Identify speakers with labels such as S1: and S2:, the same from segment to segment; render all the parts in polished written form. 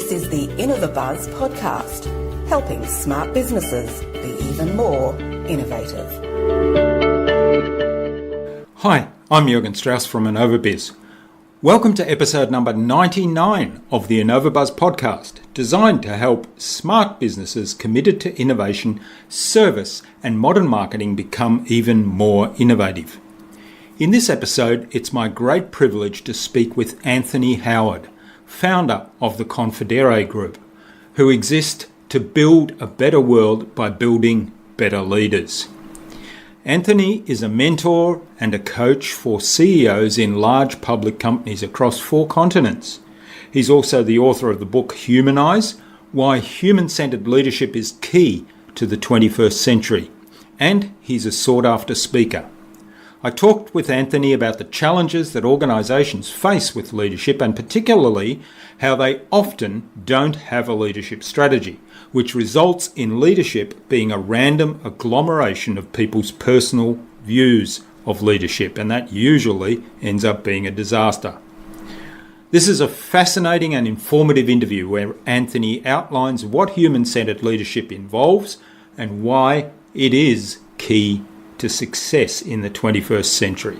S1: This is the InnovaBuzz podcast, helping smart businesses be even more innovative.
S2: Hi, I'm Jürgen Strauss from InnovaBuzz. Welcome to episode number 99 of the InnovaBuzz podcast, designed to help smart businesses committed to innovation, service, and modern marketing become even more innovative. In this episode, it's my great privilege to speak with Anthony Howard, founder of the Confedere Group, who exist to build a better world by building better leaders. Anthony is a mentor and a coach for CEOs in large public companies across 4 continents. He's also the author of the book Humanise, Why Human-Centered Leadership is Key to the 21st Century, and he's a sought-after speaker. I talked with Anthony about the challenges that organisations face with leadership, and particularly how they often don't have a leadership strategy, which results in leadership being a random agglomeration of people's personal views of leadership, and that usually ends up being a disaster. This is a fascinating and informative interview where Anthony outlines what human-centered leadership involves and why it is key to success in the 21st century.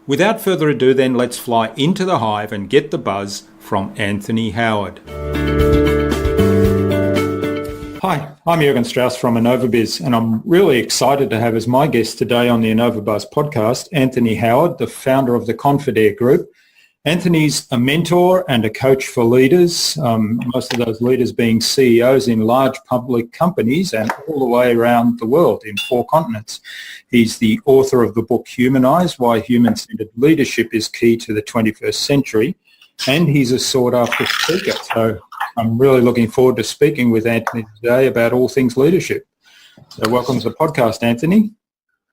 S2: Without further ado then, let's fly into the hive and get the buzz from Anthony Howard. Hi, I'm Jürgen Strauss from InnovaBuzz, and I'm really excited to have as my guest today on the InnovaBuzz podcast, Anthony Howard, the founder of the Confidere Group. Anthony's a mentor and a coach for leaders, most of those leaders being CEOs in large public companies and all the way around the world in 4 continents. He's the author of the book Humanise, Why Human-Centered Leadership is Key to the 21st Century, and he's a sought-after speaker. So I'm really looking forward to speaking with Anthony today about all things leadership. So welcome to the podcast, Anthony.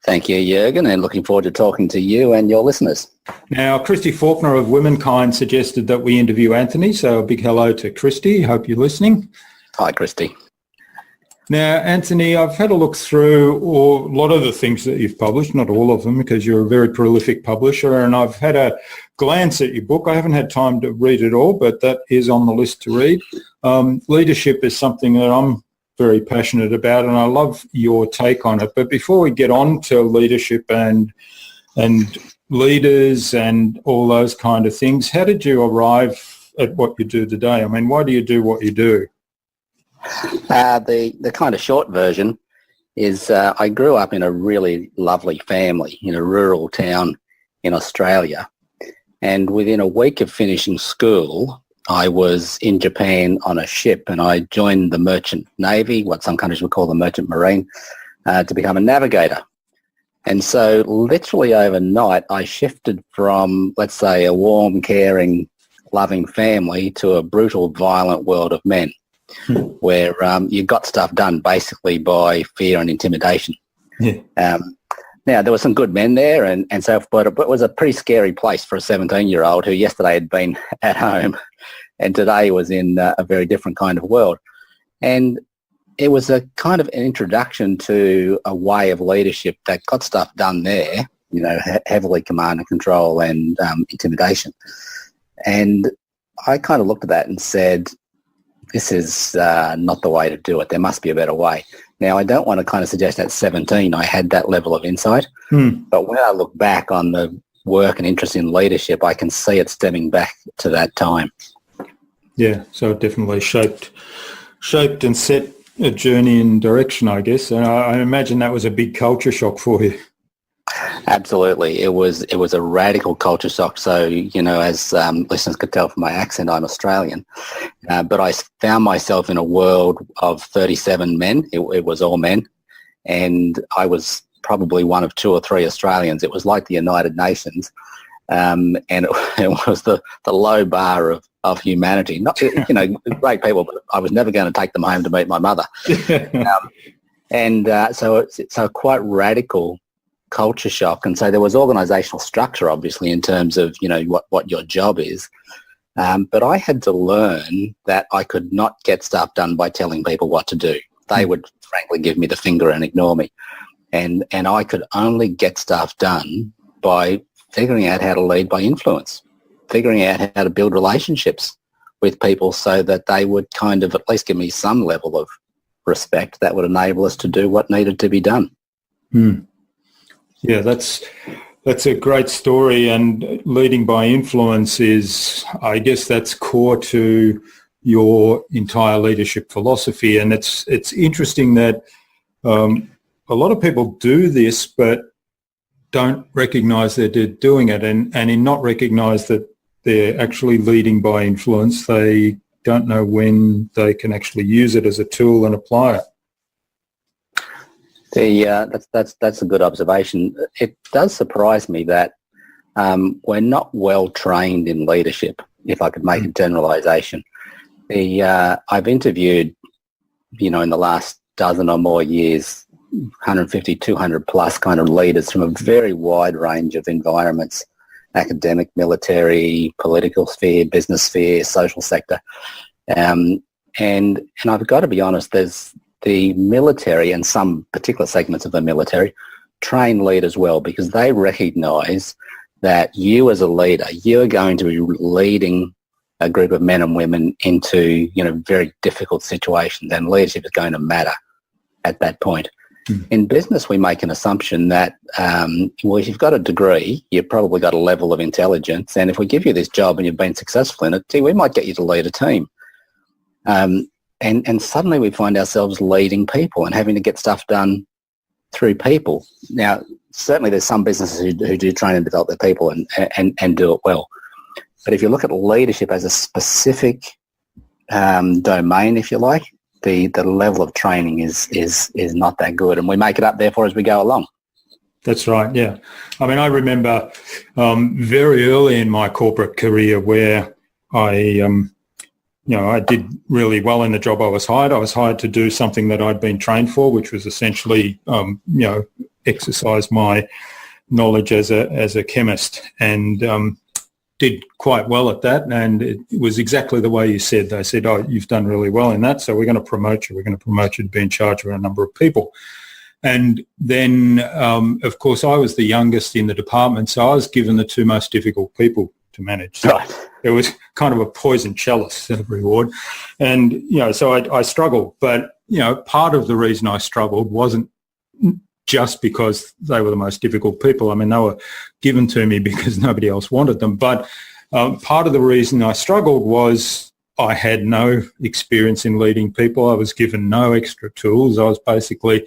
S3: Thank you, Jürgen, and looking forward to talking to you and your listeners.
S2: Now, Christy Faulkner of Womankind suggested that we interview Anthony, so a big hello to Christy. Hope you're listening.
S3: Hi, Christy.
S2: Now, Anthony, I've had a look through a lot of the things that you've published, not all of them because you're a very prolific publisher, and I've had a glance at your book. I haven't had time to read it all, but that is on the list to read. Leadership is something that I'm very passionate about, and I love your take on it. But before we get on to leadership and leaders and all those kind of things, how did you arrive at what you do today? I mean, why do you do what you do?
S3: The kind of short version is I grew up in a really lovely family in a rural town in Australia, and within a week of finishing school, I was in Japan on a ship, and I joined the merchant navy, what some countries would call the merchant marine, to become a navigator. And so literally overnight, I shifted from, let's say, a warm, caring, loving family to a brutal, violent world of men, where you got stuff done basically by fear and intimidation. Yeah. Now, there were some good men there, and so, but it was a pretty scary place for a 17-year-old who yesterday had been at home and today was in a very different kind of world. And it was a kind of an introduction to a way of leadership that got stuff done there, you know, heavily command and control and intimidation. And I kind of looked at that and said, this is not the way to do it. There must be a better way. Now, I don't want to kind of suggest at 17 I had that level of insight, but when I look back on the work and interest in leadership, I can see it stemming back to that time.
S2: Yeah, so it definitely shaped and set a journey and direction, I guess. And I imagine that was a big culture shock for you.
S3: Absolutely. It was a radical culture shock. So, you know, as listeners could tell from my accent, I'm Australian. But I found myself in a world of 37 men. It was all men. And I was probably one of 2 or 3 Australians. It was like the United Nations. And it was the low bar of humanity. Not, you know, great people, but I was never going to take them home to meet my mother. So it's a quite radical culture shock. And so there was organisational structure, obviously, in terms of, you know, what your job is. But I had to learn that I could not get stuff done by telling people what to do. They would, frankly, give me the finger and ignore me. And I could only get stuff done by figuring out how to lead by influence, figuring out how to build relationships with people so that they would kind of at least give me some level of respect that would enable us to do what needed to be done.
S2: Yeah, that's a great story, and leading by influence is, I guess, that's core to your entire leadership philosophy. And it's interesting that a lot of people do this but don't recognise that they're doing it, and in not recognise that they're actually leading by influence, they don't know when they can actually use it as a tool and apply it.
S3: That's a good observation. It does surprise me that we're not well trained in leadership, if I could make a generalisation. I've interviewed, in the last dozen or more years, 150, 200 plus kind of leaders from a very wide range of environments: academic, military, political sphere, business sphere, social sector. And I've got to be honest, there's the military and some particular segments of the military train leaders well, because they recognise that you as a leader, you're going to be leading a group of men and women into, very difficult situations, and leadership is going to matter at that point. In business, we make an assumption that, if you've got a degree, you've probably got a level of intelligence, and if we give you this job and you've been successful in it, we might get you to lead a team. And suddenly we find ourselves leading people and having to get stuff done through people. Now, certainly there's some businesses who do train and develop their people and do it well. But if you look at leadership as a specific domain, if you like, the level of training is not that good, and we make it up therefore as we go along.
S2: That's right, yeah. I mean, I remember very early in my corporate career where I did really well in the job I was hired. I was hired to do something that I'd been trained for, which was essentially, exercise my knowledge as a chemist, and did quite well at that. And it was exactly the way you said. They said, "Oh, you've done really well in that, so we're going to promote you. We're going to promote you to be in charge of a number of people." And then, of course, I was the youngest in the department, so I was given the two most difficult people to manage. So it was kind of a poison chalice reward. And, so I struggled. But, part of the reason I struggled wasn't just because they were the most difficult people. I mean, they were given to me because nobody else wanted them. But part of the reason I struggled was I had no experience in leading people. I was given no extra tools. I was basically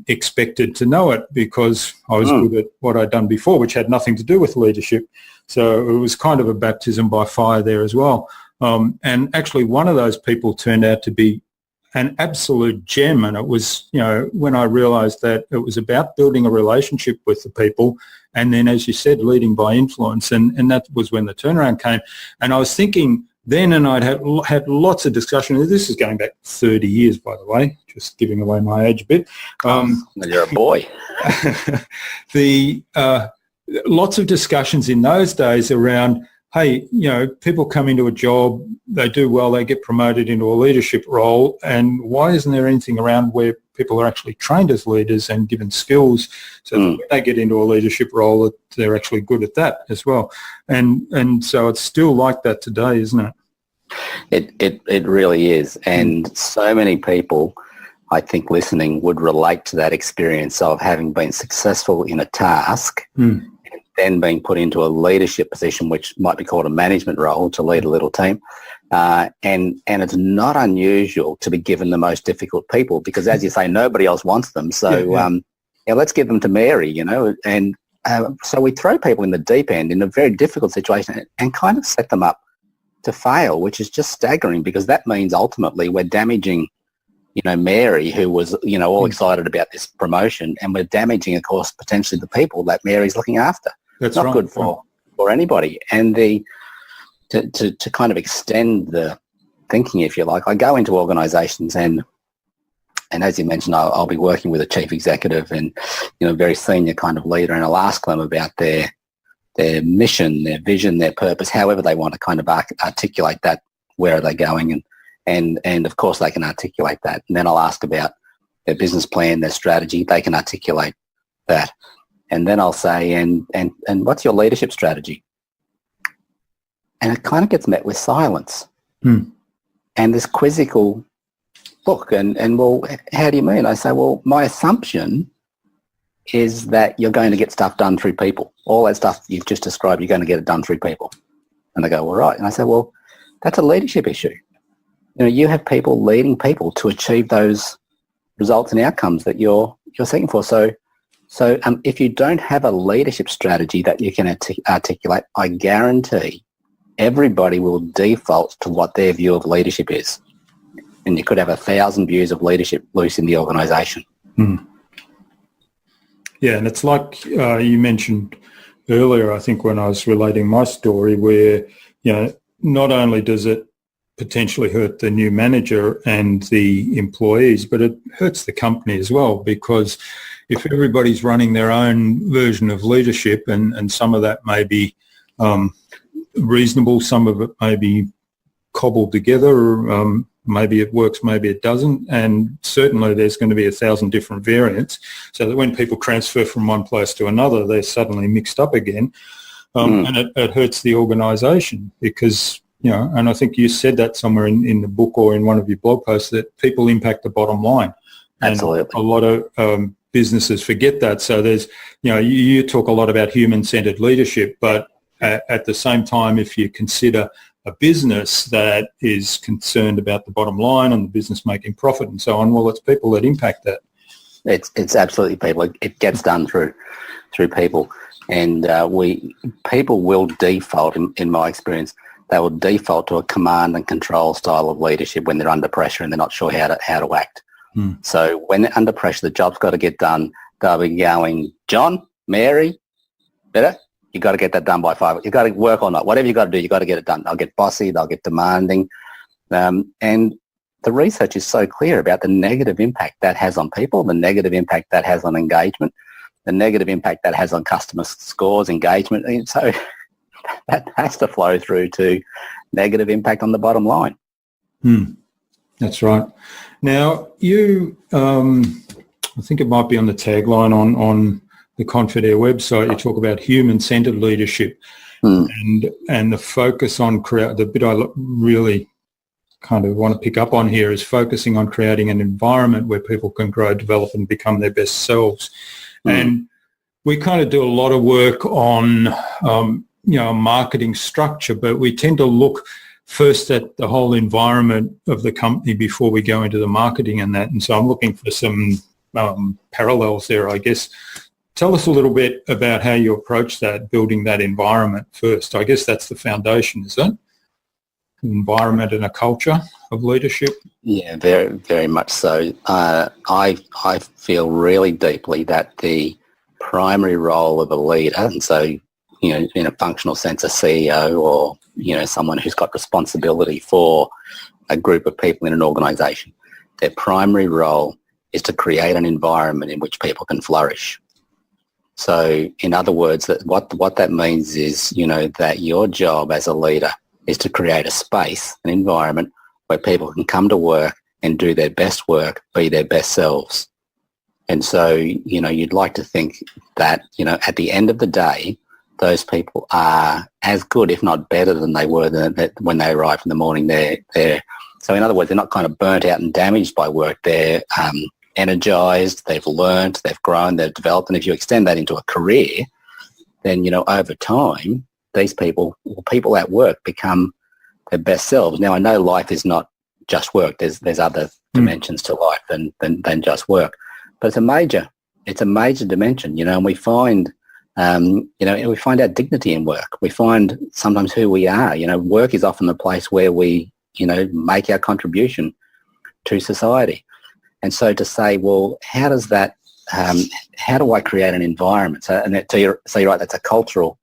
S2: expected to know it because I was good at what I'd done before, which had nothing to do with leadership. So it was kind of a baptism by fire there as well. And actually one of those people turned out to be an absolute gem. And it was, when I realised that it was about building a relationship with the people and then, as you said, leading by influence. And that was when the turnaround came. And I was thinking then, and I'd had lots of discussion. This is going back 30 years, by the way, just giving away my age a bit.
S3: You're a boy.
S2: Lots of discussions in those days around, hey, people come into a job, they do well, they get promoted into a leadership role, and why isn't there anything around where people are actually trained as leaders and given skills so that when they get into a leadership role, that they're actually good at that as well? And so it's still like that today, isn't it?
S3: It really is. And so many people, I think, listening would relate to that experience of having been successful in a task then being put into a leadership position, which might be called a management role, to lead a little team. And it's not unusual to be given the most difficult people because, as you say, nobody else wants them. So let's give them to Mary, And so we throw people in the deep end in a very difficult situation and kind of set them up to fail, which is just staggering because that means ultimately we're damaging Mary, who was, all excited about this promotion, and we're damaging, of course, potentially the people that Mary's looking after.
S2: That's
S3: not
S2: right.
S3: good for anybody. And to kind of extend the thinking, if you like, I go into organisations and as you mentioned, I'll be working with a chief executive and, very senior kind of leader, and I'll ask them about their mission, their vision, their purpose, however they want to kind of articulate that. Where are they going? And of course they can articulate that. And then I'll ask about their business plan, their strategy. They can articulate that. And then I'll say, and what's your leadership strategy? And it kind of gets met with silence. And this quizzical look, and well, how do you mean? I say, well, my assumption is that you're going to get stuff done through people. All that stuff you've just described, you're going to get it done through people. And they go, well, right. And I say, well, that's a leadership issue. You have people leading people to achieve those results and outcomes that you're seeking for. So if you don't have a leadership strategy that you can articulate, I guarantee everybody will default to what their view of leadership is. And you could have 1,000 views of leadership loose in the organisation.
S2: Yeah, and it's like you mentioned earlier, I think, when I was relating my story, where, not only does it potentially hurt the new manager and the employees, but it hurts the company as well, because if everybody's running their own version of leadership, and some of that may be reasonable, some of it may be cobbled together, maybe it works, maybe it doesn't, and certainly there's going to be 1,000 different variants, so that when people transfer from one place to another, they're suddenly mixed up again, and it hurts the organisation, because, and I think you said that somewhere in the book or in one of your blog posts, that people impact the bottom line.
S3: Absolutely.
S2: And a lot of businesses forget that. So there's, you talk a lot about human-centred leadership, but at the same time, if you consider a business that is concerned about the bottom line and the business making profit and so on, well, it's people that impact that.
S3: It's absolutely people. It gets done through people, and people will default, in my experience, they will default to a command and control style of leadership when they're under pressure and they're not sure how to act. So when they're under pressure, the job's got to get done. They'll be going, John, Mary, better. You got to get that done by 5. You got to work all night. Whatever you got to do, you got to get it done. They'll get bossy. They'll get demanding. And the research is so clear about the negative impact that has on people, the negative impact that has on engagement, the negative impact that has on customer scores, engagement. And so that has to flow through to negative impact on the bottom line.
S2: That's right. Now, you, I think it might be on the tagline on the Confidere website, you talk about human-centred leadership and the focus on the bit I really kind of want to pick up on here is focusing on creating an environment where people can grow, develop and become their best selves. And we kind of do a lot of work on, marketing structure, but we tend to look first at the whole environment of the company before we go into the marketing and that. And so I'm looking for some parallels there, I guess. Tell us a little bit about how you approach that, building that environment first. I guess that's the foundation, is it? Environment and a culture of leadership? Yeah,
S3: very, very much so. I feel really deeply that the primary role of a leader, and so, in a functional sense, a CEO or, someone who's got responsibility for a group of people in an organisation, their primary role is to create an environment in which people can flourish. So in other words, that what that means is, that your job as a leader is to create a space, an environment where people can come to work and do their best work, be their best selves. And so, you'd like to think that, at the end of the day, those people are as good, if not better than they were when they arrived in the morning. So in other words, they're not kind of burnt out and damaged by work. They're energized, they've learned, they've grown, they've developed. And if you extend that into a career, then, over time, these people at work become their best selves. Now, I know life is not just work. There's other dimensions to life than just work. But it's a major dimension, and we find, we find our dignity in work. We find sometimes who we are. Work is often the place where we, make our contribution to society. And so to say, well, how does that, how do I create an environment? So you're right, that's a cultural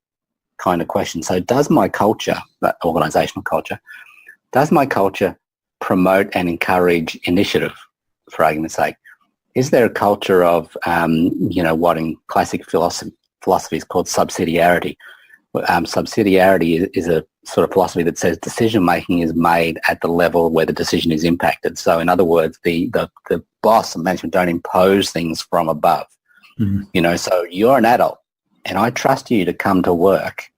S3: kind of question. So does my culture, that organisational culture, does my culture promote and encourage initiative, for argument's sake? Is there a culture of, what in classic philosophy is called subsidiarity? Subsidiarity is a sort of philosophy that says decision-making is made at the level where the decision is impacted. So in other words, the boss and management don't impose things from above. So you're an adult and I trust you to come to work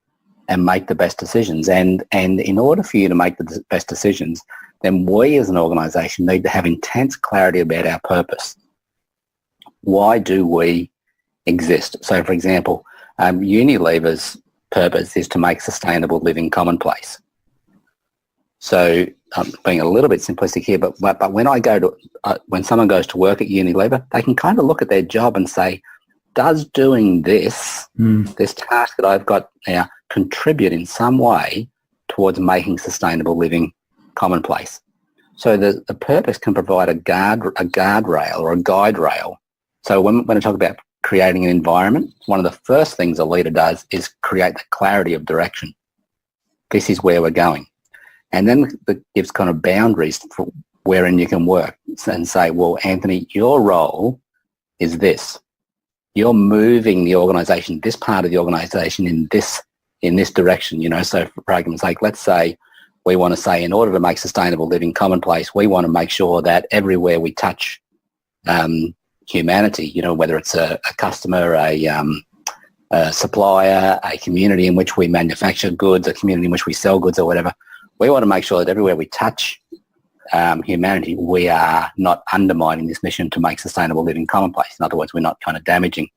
S3: and make the best decisions. And in order for you to make the best decisions, then we as an organisation need to have intense clarity about our purpose. Why do we exist? So, for example, Unilever's purpose is to make sustainable living commonplace. So I'm being a little bit simplistic here, but when I go to when someone goes to work at Unilever, they can kind of look at their job and say, does doing this task that I've got now contribute in some way towards making sustainable living commonplace? So the purpose can provide a guardrail or a guide rail. So when I talk about creating an environment, one of the first things a leader does is create the clarity of direction. This is where we're going. And then it gives kind of boundaries for wherein you can work and say, well, Anthony, your role is this. You're moving the organisation, this part of the organisation in this direction, you know. So for argument's sake, let's say we want to say in order to make sustainable living commonplace, we want to make sure that everywhere we touch humanity, you know, whether it's a customer, a supplier, a community in which we manufacture goods, a community in which we sell goods or whatever, we want to make sure that everywhere we touch humanity, we are not undermining this mission to make sustainable living commonplace. In other words, we're not kind of damaging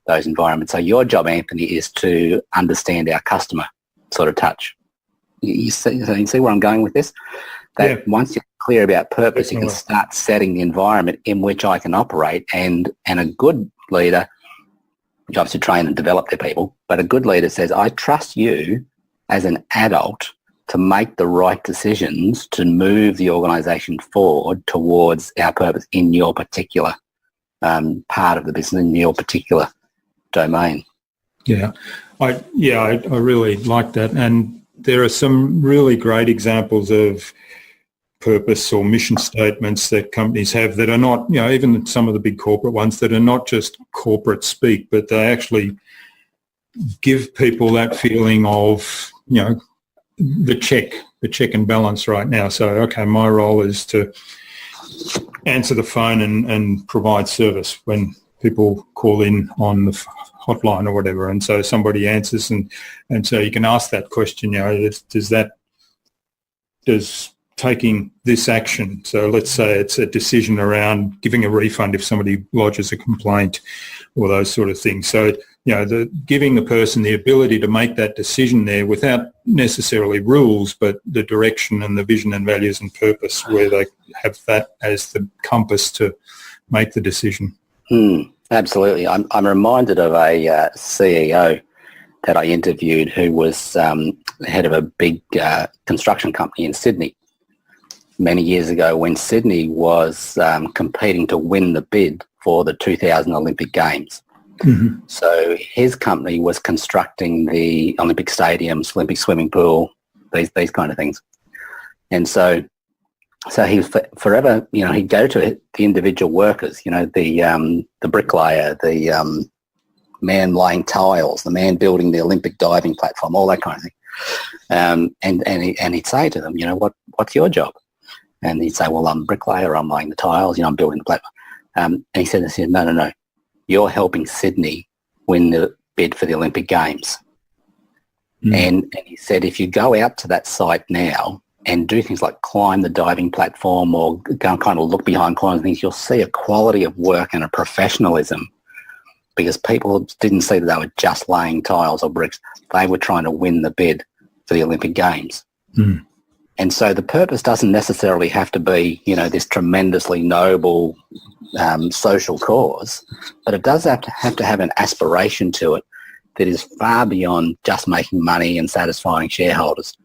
S3: those environments. So your job, Anthony, is to understand our customer sort of touch. You see where I'm going with this? That once you're clear about purpose, you can start setting the environment in which I can operate. And a good leader, you obviously train and develop their people, but a good leader says, I trust you as an adult to make the right decisions to move the organisation forward towards our purpose in your particular part of the business, in your particular domain.
S2: Yeah, I really like that. And there are some really great examples of purpose or mission statements that companies have that are not, you know, even some of the big corporate ones that are not just corporate speak, but they actually give people that feeling of, you know, the check and balance right now. So, okay, my role is to answer the phone and provide service when people call in on the hotline or whatever. And so somebody answers and so you can ask that question, you know, does taking this action, so let's say it's a decision around giving a refund if somebody lodges a complaint or those sort of things. So, you know, giving the person the ability to make that decision there without necessarily rules, but the direction and the vision and values and purpose where they have that as the compass to make the decision.
S3: Absolutely. I'm reminded of a CEO that I interviewed who was head of a big construction company in Sydney many years ago when Sydney was competing to win the bid for the 2000 Olympic Games. Mm-hmm. So his company was constructing the Olympic stadiums, Olympic swimming pool, these kind of things. And so he was forever, you know, he'd go to the individual workers, you know, the bricklayer, the man laying tiles, the man building the Olympic diving platform, all that kind of thing. And he'd say to them, you know, what's your job? And he'd say, well, I'm a bricklayer, I'm laying the tiles, you know, I'm building the platform. And he said, no, you're helping Sydney win the bid for the Olympic Games. And he said, if you go out to that site now and do things like climb the diving platform or go and kind of look behind corners and things, you'll see a quality of work and a professionalism because people didn't see that they were just laying tiles or bricks. They were trying to win the bid for the Olympic Games. And so the purpose doesn't necessarily have to be, you know, this tremendously noble social cause, but it does have to have an aspiration to it that is far beyond just making money and satisfying shareholders.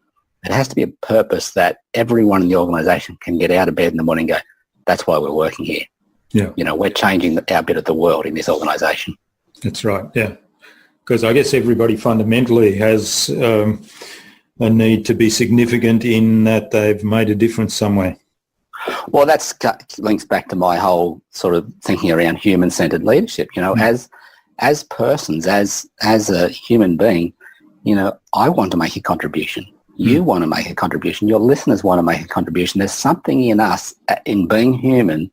S3: It has to be a purpose that everyone in the organisation can get out of bed in the morning and go, that's why we're working here.
S2: Yeah.
S3: You know, we're changing our bit of the world in this organisation.
S2: That's right, yeah. Because I guess everybody fundamentally has a need to be significant in that they've made a difference somewhere.
S3: Well, that links back to my whole sort of thinking around human-centred leadership. You know, as persons, as a human being, you know, I want to make a contribution. You want to make a contribution. Your listeners want to make a contribution. There's something in us, in being human,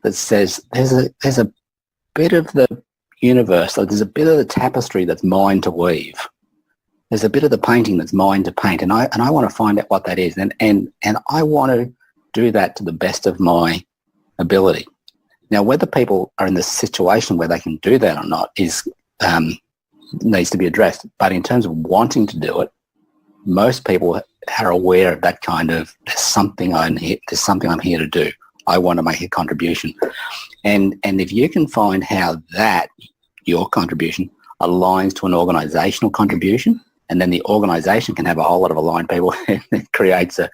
S3: that says there's a bit of the universe, there's a bit of the tapestry that's mine to weave. there's a bit of the painting that's mine to paint, and I want to find out what that is, and I want to do that to the best of my ability. Now, whether people are in the situation where they can do that or not is needs to be addressed. But in terms of wanting to do it, most people are aware of that kind of there's something I'm here to do. I want to make a contribution, and if you can find how that your contribution aligns to an organisational contribution, and then the organisation can have a whole lot of aligned people, it creates a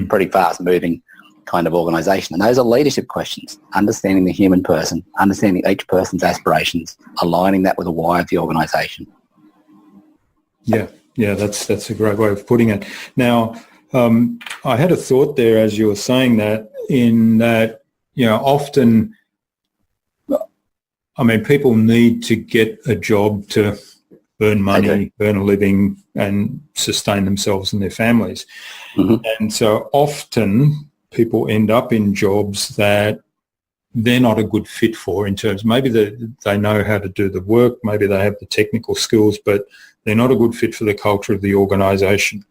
S3: pretty fast-moving kind of organisation. And those are leadership questions, understanding the human person, understanding each person's aspirations, aligning that with the why of the organisation.
S2: Yeah, that's a great way of putting it. Now, I had a thought there as you were saying that, in that, often, people need to get a job to earn money, earn a living, and sustain themselves and their families. Mm-hmm. And so often people end up in jobs that they're not a good fit for, in terms, maybe they know how to do the work, maybe they have the technical skills, but they're not a good fit for the culture of the organisation.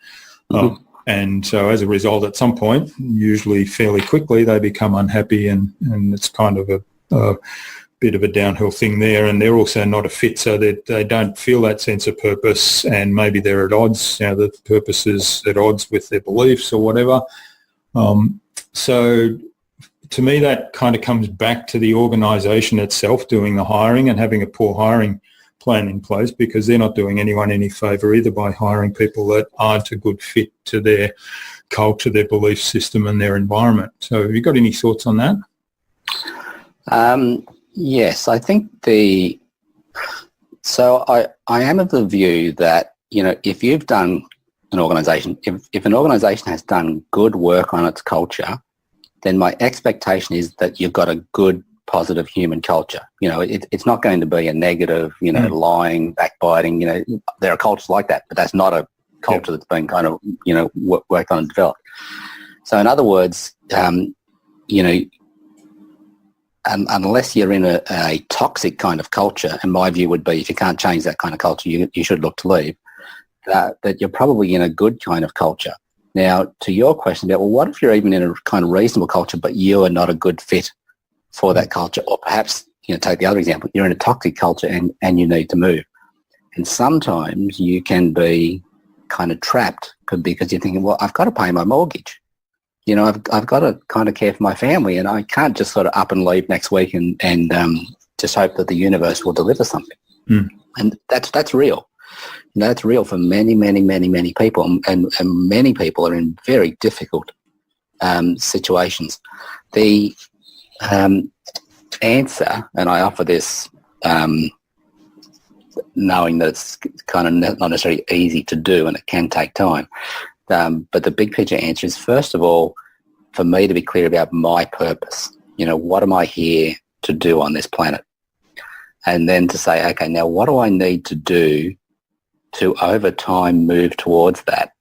S2: Mm-hmm. And so as a result, at some point, usually fairly quickly, they become unhappy, and it's kind of a bit of a downhill thing there, and they're also not a fit, so that they don't feel that sense of purpose, and maybe they're at odds, the purpose is at odds with their beliefs or whatever. So to me, that kind of comes back to the organisation itself doing the hiring and having a poor hiring plan in place, because they're not doing anyone any favour either by hiring people that aren't a good fit to their culture, their belief system and their environment. So have you got any thoughts on that?
S3: Yes, I think I am of the view that, if you've done an organisation, if an organisation has done good work on its culture, then my expectation is that you've got a good, positive human culture. It's not going to be a negative, lying, backbiting. There are cultures like that, but that's not a culture that's been kind of, worked on and developed. So in other words, unless you're in a toxic kind of culture, and my view would be if you can't change that kind of culture, you should look to leave, that you're probably in a good kind of culture. Now, to your question about, well, what if you're even in a kind of reasonable culture, but you are not a good fit for that culture? Or perhaps, take the other example, you're in a toxic culture and you need to move. And sometimes you can be kind of trapped because you're thinking, well, I've got to pay my mortgage. I've got to kind of care for my family, and I can't just sort of up and leave next week and just hope that the universe will deliver something. Mm. And that's real. That's real for many, many, many, many people, and many people are in very difficult situations. The answer, and I offer this knowing that it's kind of not necessarily easy to do and it can take time, but the big picture answer is, first of all, for me to be clear about my purpose. What am I here to do on this planet? And then to say, okay, now what do I need to do to over time move towards that?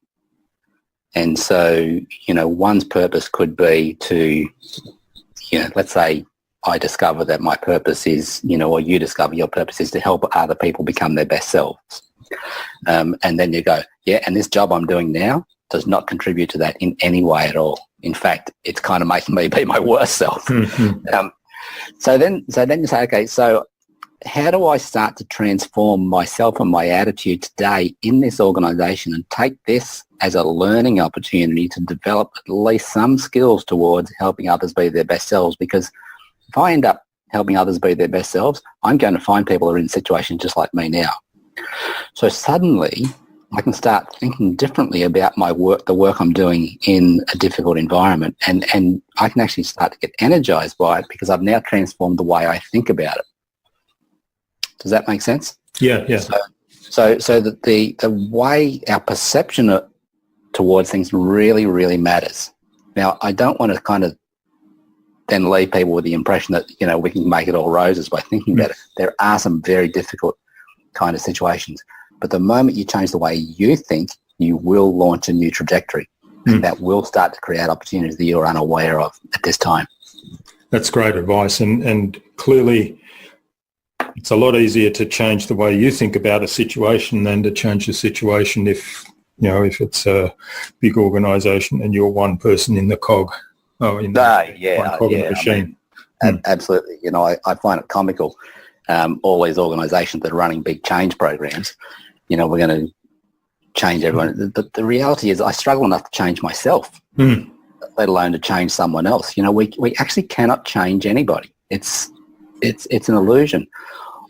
S3: And so, one's purpose could be to, let's say I discover that my purpose is, or you discover your purpose is to help other people become their best selves. And then you go, and this job I'm doing now does not contribute to that in any way at all. In fact, it's kind of making me be my worst self. Mm-hmm. So then you say, okay, so how do I start to transform myself and my attitude today in this organisation and take this as a learning opportunity to develop at least some skills towards helping others be their best selves? Because if I end up helping others be their best selves, I'm going to find people who are in situations just like me now. So suddenly I can start thinking differently about my work, the work I'm doing in a difficult environment, and I can actually start to get energized by it because I've now transformed the way I think about it. Does that make sense?
S2: Yeah.
S3: So that the way our perception towards things really, really matters. Now, I don't want to kind of then leave people with the impression that, we can make it all roses by thinking about it. There are some very difficult kind of situations. But the moment you change the way you think, you will launch a new trajectory. And that will start to create opportunities that you're unaware of at this time.
S2: That's great advice. And clearly It's a lot easier to change the way you think about a situation than to change the situation if it's a big organisation and you're one person in the cog. One cog in the machine.
S3: Absolutely. I find it comical. All these organisations that are running big change programs, we're going to change everyone. But the reality is I struggle enough to change myself, let alone to change someone else. We actually cannot change anybody. It's an illusion.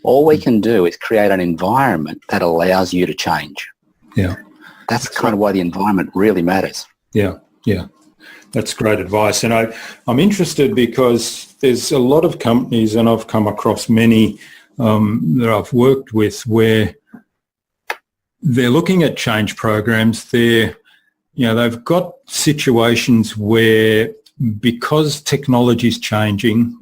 S3: All we can do is create an environment that allows you to change.
S2: Yeah.
S3: That's kind of why the environment really matters.
S2: Yeah. That's great advice. And I'm interested because there's a lot of companies, and I've come across many that I've worked with, where they're looking at change programs. They've got situations where, because technology is changing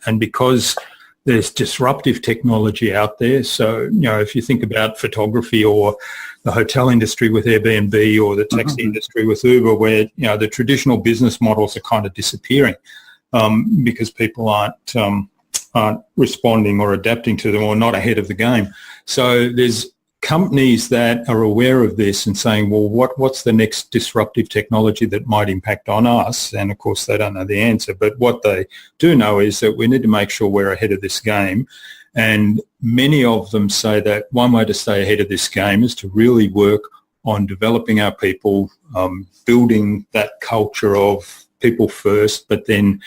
S2: and because there's disruptive technology out there. So, if you think about photography or the hotel industry with Airbnb or the taxi industry with Uber, where, the traditional business models are kind of disappearing because people aren't responding or adapting to them or not ahead of the game. So there's companies that are aware of this and saying, well, what's the next disruptive technology that might impact on us? And of course, they don't know the answer. But what they do know is that we need to make sure we're ahead of this game. And many of them say that one way to stay ahead of this game is to really work on developing our people, building that culture of people first, but then,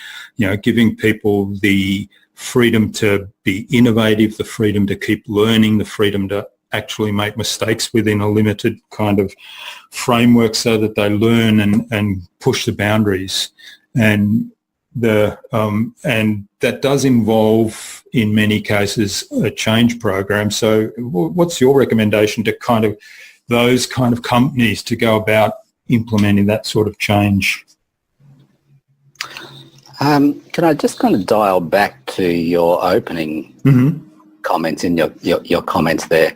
S2: giving people the freedom to be innovative, the freedom to keep learning, the freedom to actually make mistakes within a limited kind of framework so that they learn and push the boundaries. And and that does involve, in many cases, a change program. So what's your recommendation to those kind of companies to go about implementing that sort of change?
S3: Can I just kind of dial back to your opening comments in your comments there?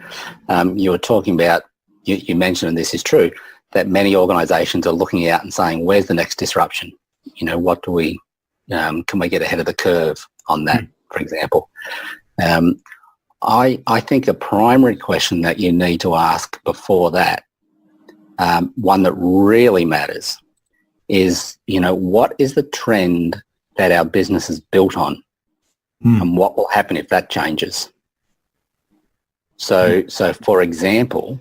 S3: You were talking about, you mentioned, and this is true, that many organisations are looking out and saying, where's the next disruption? What do we, can we get ahead of the curve on that, for example? I think a primary question that you need to ask before that, one that really matters, is, what is the trend that our business is built on, and what will happen if that changes? So for example,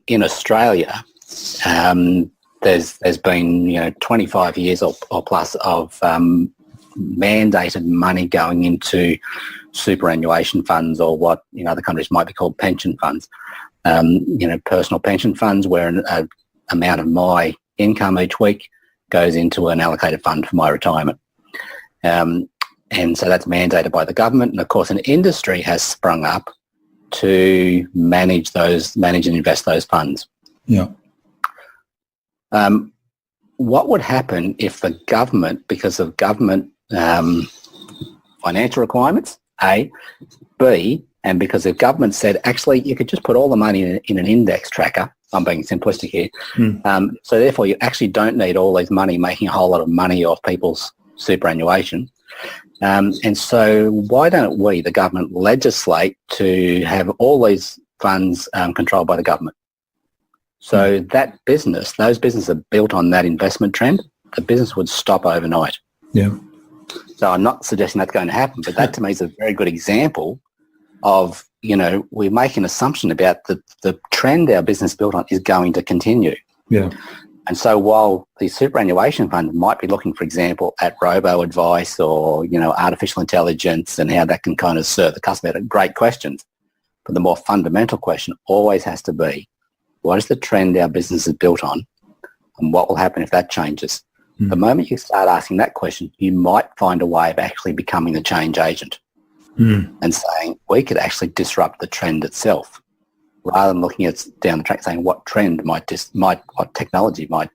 S3: in Australia, there's been 25 years or plus of mandated money going into superannuation funds, or what in other countries might be called pension funds. Personal pension funds, where an amount of my income each week goes into an allocated fund for my retirement. And so that's mandated by the government. And of course, an industry has sprung up to manage and invest those funds.
S2: Yeah.
S3: What would happen if the government, because of government financial requirements, A, B, and because the government said, actually, you could just put all the money in an index tracker. I'm being simplistic here. So therefore, you actually don't need all this money making a whole lot of money off people's superannuation. And so why don't we, the government, legislate to have all these funds controlled by the government? So that business, those businesses are built on that investment trend. The business would stop overnight.
S2: Yeah.
S3: So I'm not suggesting that's going to happen, but that to me is a very good example of, we make an assumption about the trend our business built on is going to continue.
S2: Yeah.
S3: And so while the superannuation fund might be looking, for example, at robo-advice or, artificial intelligence and how that can kind of serve the customer, great questions. But the more fundamental question always has to be, what is the trend our business is built on, and what will happen if that changes? The moment you start asking that question, you might find a way of actually becoming the change agent and saying, we could actually disrupt the trend itself, rather than looking at down the track saying what trend what technology might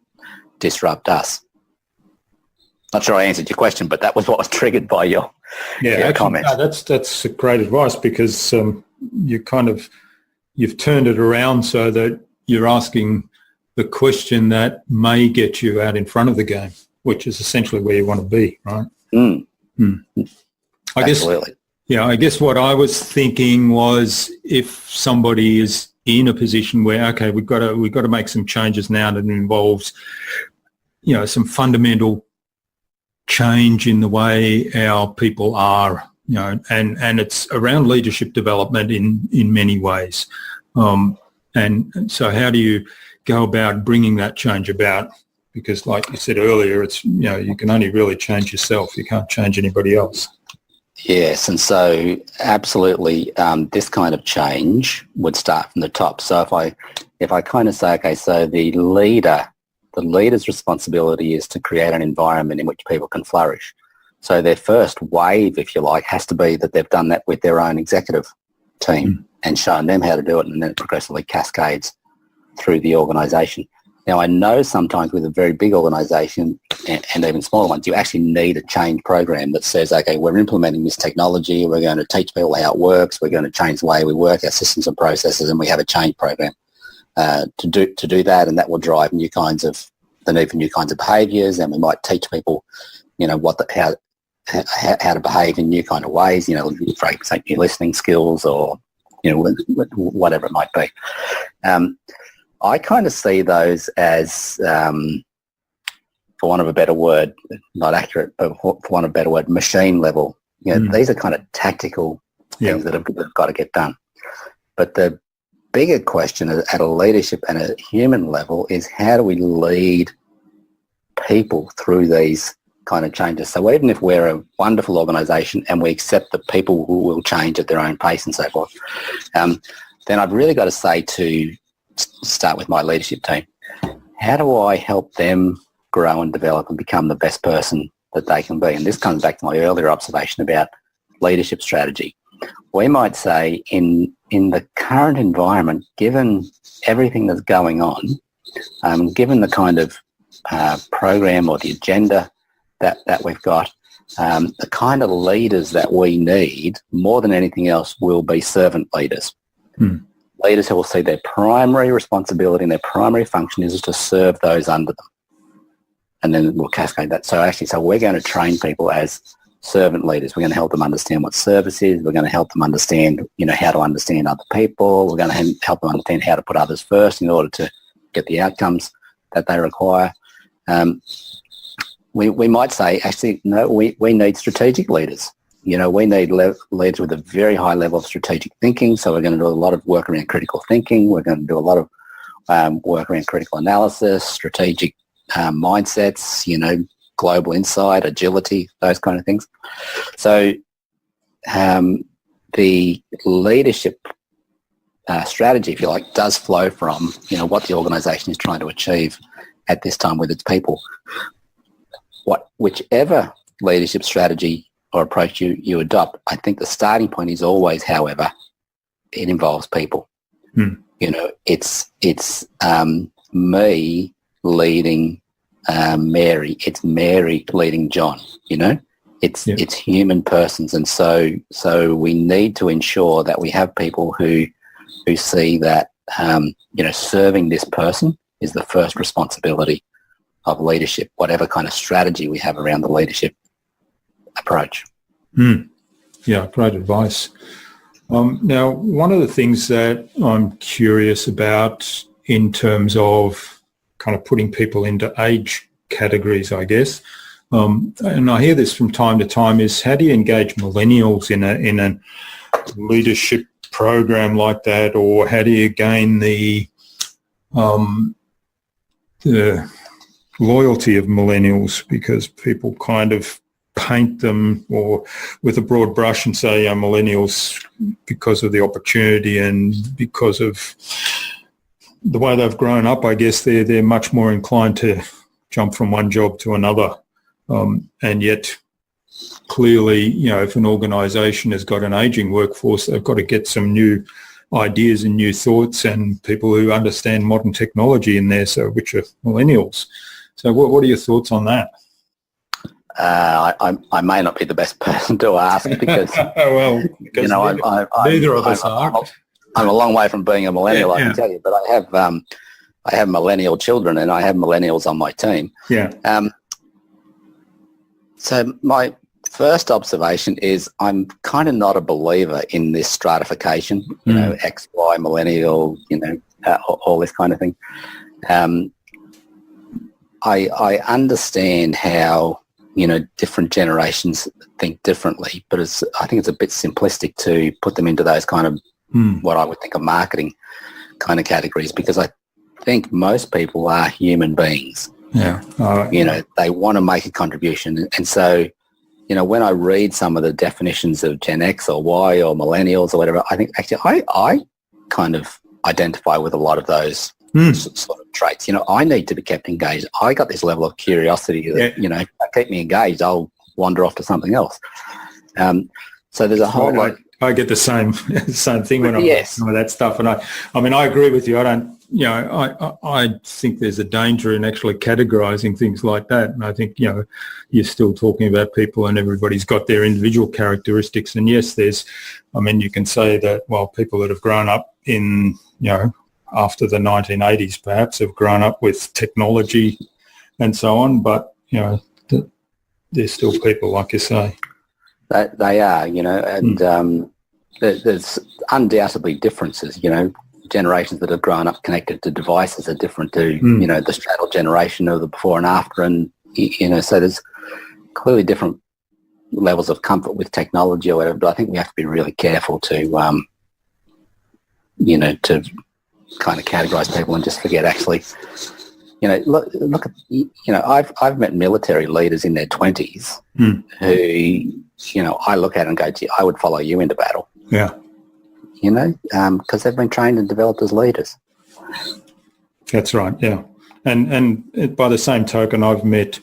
S3: disrupt us. Not sure I answered your question, but that was what was triggered by your comments.
S2: No, that's great advice, because you've turned it around so that you're asking the question that may get you out in front of the game, which is essentially where you want to be, right?
S3: Absolutely.
S2: Yeah, I guess what I was thinking was if somebody is in a position where, okay, we've got to make some changes now that involves, some fundamental change in the way our people are, and it's around leadership development in many ways. And so how do you go about bringing that change about? Because like you said earlier, it's, you can only really change yourself. You can't change anybody else.
S3: Yes, and so absolutely, this kind of change would start from the top. So if I kind of say, okay, so the leader's responsibility is to create an environment in which people can flourish. So their first wave, if you like, has to be that they've done that with their own executive team and shown them how to do it, and then it progressively cascades through the organisation. Now, I know sometimes with a very big organisation and even smaller ones, you actually need a change program that says, okay, we're implementing this technology, we're going to teach people how it works, we're going to change the way we work, our systems and processes, and we have a change program to do that, and that will drive the need for new kinds of behaviours, and we might teach people, how to behave in new kind of ways, for example, new listening skills or, whatever it might be. I kind of see those as, for want of a better word, not accurate, but for want of a better word, machine level. These are kind of tactical things that have got to get done. But the bigger question at a leadership and a human level is how do we lead people through these kind of changes? So even if we're a wonderful organisation and we accept that people who will change at their own pace and so forth, then I've really got to say to start with my leadership team, how do I help them grow and develop and become the best person that they can be? And this comes back to my earlier observation about leadership strategy. We might say in the current environment, given everything that's going on, given the kind of program or the agenda that we've got, the kind of leaders that we need more than anything else will be servant leaders. Leaders who will see their primary responsibility and their primary function is to serve those under them. And then we'll cascade that. So we're going to train people as servant leaders. We're going to help them understand what service is. We're going to help them understand, how to understand other people. We're going to help them understand how to put others first in order to get the outcomes that they require. We might say, no, we need strategic leaders. We need leaders with a very high level of strategic thinking. So we're going to do a lot of work around critical thinking. We're going to do a lot of work around critical analysis, strategic mindsets, global insight, agility, those kind of things. So the leadership strategy, if you like, does flow from, what the organisation is trying to achieve at this time with its people. Whichever leadership strategy or approach you adopt, I think the starting point is always, however, it involves people. It's me leading Mary. It's Mary leading John. It's human persons, and so we need to ensure that we have people who see that serving this person is the first responsibility of leadership, whatever kind of strategy we have around the leadership approach.
S2: Yeah, great advice. Now, one of the things that I'm curious about in terms of kind of putting people into age categories, I guess, and I hear this from time to time, is how do you engage millennials in a leadership program like that, or how do you gain the loyalty of millennials, because people kind of paint them or with a broad brush and say millennials because of the opportunity and because of the way they've grown up. I guess they're much more inclined to jump from one job to another, and yet clearly, if an organisation has got an ageing workforce, they've got to get some new ideas and new thoughts and people who understand modern technology in there, so which are millennials. So what are your thoughts on that?
S3: I may not be the best person to ask because,
S2: because neither of us are.
S3: I'm a long way from being a millennial, I can tell you, but I have millennial children and I have millennials on my team.
S2: Yeah.
S3: So my First observation is I'm kind of not a believer in this stratification, X, Y, millennial, all this kind of thing. I understand how, different generations think differently, but I think it's a bit simplistic to put them into those kind of what I would think of marketing kind of categories, because I think most people are human beings.
S2: Yeah.
S3: They want to make a contribution. And so, when I read some of the definitions of Gen X or Y or millennials or whatever, I think actually I kind of identify with a lot of those sort of traits. I need to be kept engaged. I got this level of curiosity that, if I keep me engaged, I'll wander off to something else. So there's a whole lot.
S2: I get the same thing when I'm doing some of that stuff. And I agree with you. I don't, I think there's a danger in actually categorizing things like that. And I think, you're still talking about people and everybody's got their individual characteristics. And yes, you can say that, well, people that have grown up in, after the 1980s perhaps have grown up with technology and so on. But, they're still people, like you say.
S3: They are, and there's undoubtedly differences, generations that have grown up connected to devices are different to, the straddle generation of the before and after. And, so there's clearly different levels of comfort with technology or whatever, but I think we have to be really careful to, to kind of categorize people and just forget actually, look at, I've met military leaders in their 20s who, I look at and go, gee, I would follow you into battle.
S2: Yeah.
S3: Because they've been trained and developed as leaders.
S2: That's right, yeah. And by the same token, I've met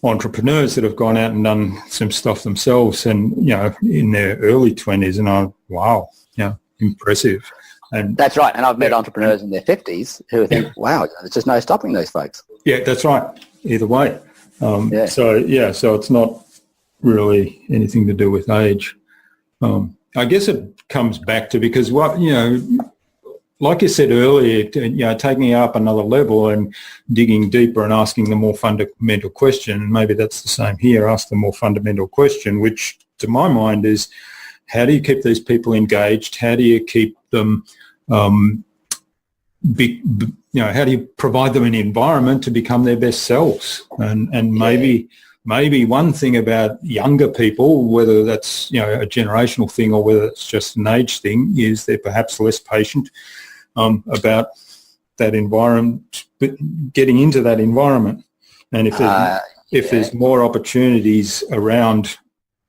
S2: entrepreneurs that have gone out and done some stuff themselves and, in their early 20s, and wow, impressive. And
S3: that's right. And I've met entrepreneurs in their 50s who think, wow, there's just no stopping these folks.
S2: Yeah, that's right. Either way. So it's not really anything to do with age. I guess it comes back to, because like you said earlier, taking it up another level and digging deeper and asking the more fundamental question, and maybe that's the same here, ask the more fundamental question, which to my mind is, how do you keep these people engaged? How do you keep them, how do you provide them an environment to become their best selves? And maybe one thing about younger people, whether that's, a generational thing or whether it's just an age thing, is they're perhaps less patient about that environment, getting into that environment. And if there's more opportunities around,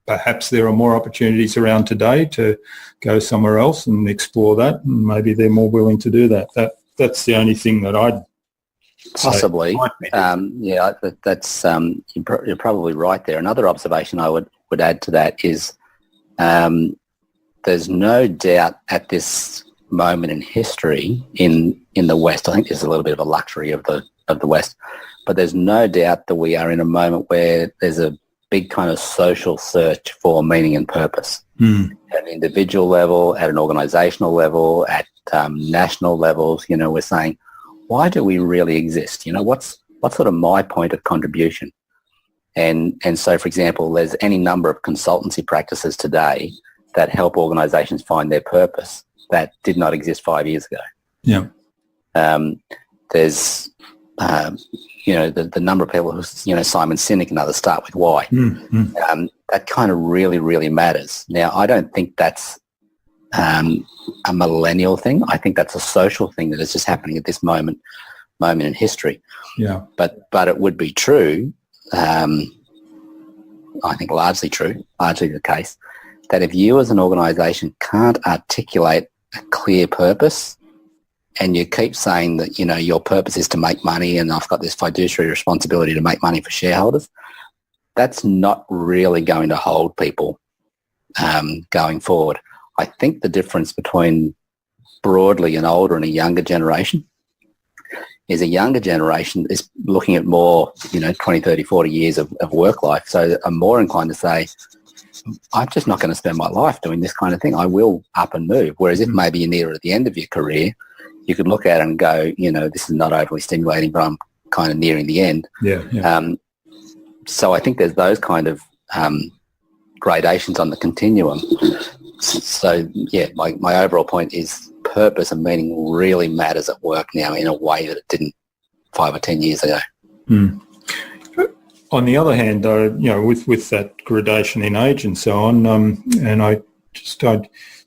S2: perhaps there are more opportunities around today to go somewhere else and explore that, and maybe they're more willing to do that. That's the only thing that I'd
S3: possibly. That's you're probably right there. Another observation I would add to that is there's no doubt at this moment in history in the West, I think there's a little bit of a luxury of the West, but there's no doubt that we are in a moment where there's a big kind of social search for meaning and purpose at an individual level, at an organizational level, at national levels. We're saying, why do we really exist? What's sort of my point of contribution? And so, for example, there's any number of consultancy practices today that help organizations find their purpose that did not exist 5 years ago.
S2: Yeah.
S3: There's, the number of people who, Simon Sinek and others start with why. That kind of really, really matters. Now, I don't think that's a millennial thing. I think that's a social thing that is just happening at this moment in history.
S2: Yeah.
S3: But it would be true, I think largely the case, that if you as an organisation can't articulate a clear purpose and you keep saying that, your purpose is to make money and I've got this fiduciary responsibility to make money for shareholders, that's not really going to hold people going forward. I think the difference between broadly an older and a younger generation is a younger generation is looking at more, 20, 30, 40 years of work life. So I'm more inclined to say, I'm just not going to spend my life doing this kind of thing. I will up and move. Whereas if maybe you're near at the end of your career, you could look at it and go, this is not overly stimulating, but I'm kind of nearing the end.
S2: Yeah.
S3: So I think there's those kind of gradations on the continuum. So, yeah, my overall point is purpose and meaning really matters at work now in a way that it didn't 5 or 10 years ago.
S2: Mm. On the other hand, though, with that gradation in age and so on, and I'd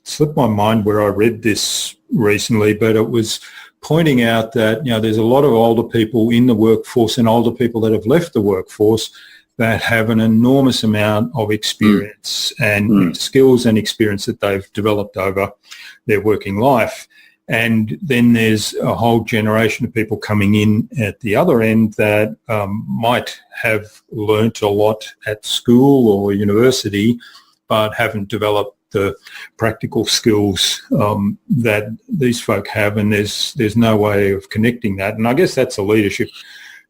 S2: slipped my mind where I read this recently, but it was pointing out that, there's a lot of older people in the workforce and older people that have left the workforce that have an enormous amount of experience and skills and experience that they've developed over their working life. And then there's a whole generation of people coming in at the other end that might have learnt a lot at school or university, but haven't developed the practical skills that these folk have, and there's no way of connecting that. And I guess that's a leadership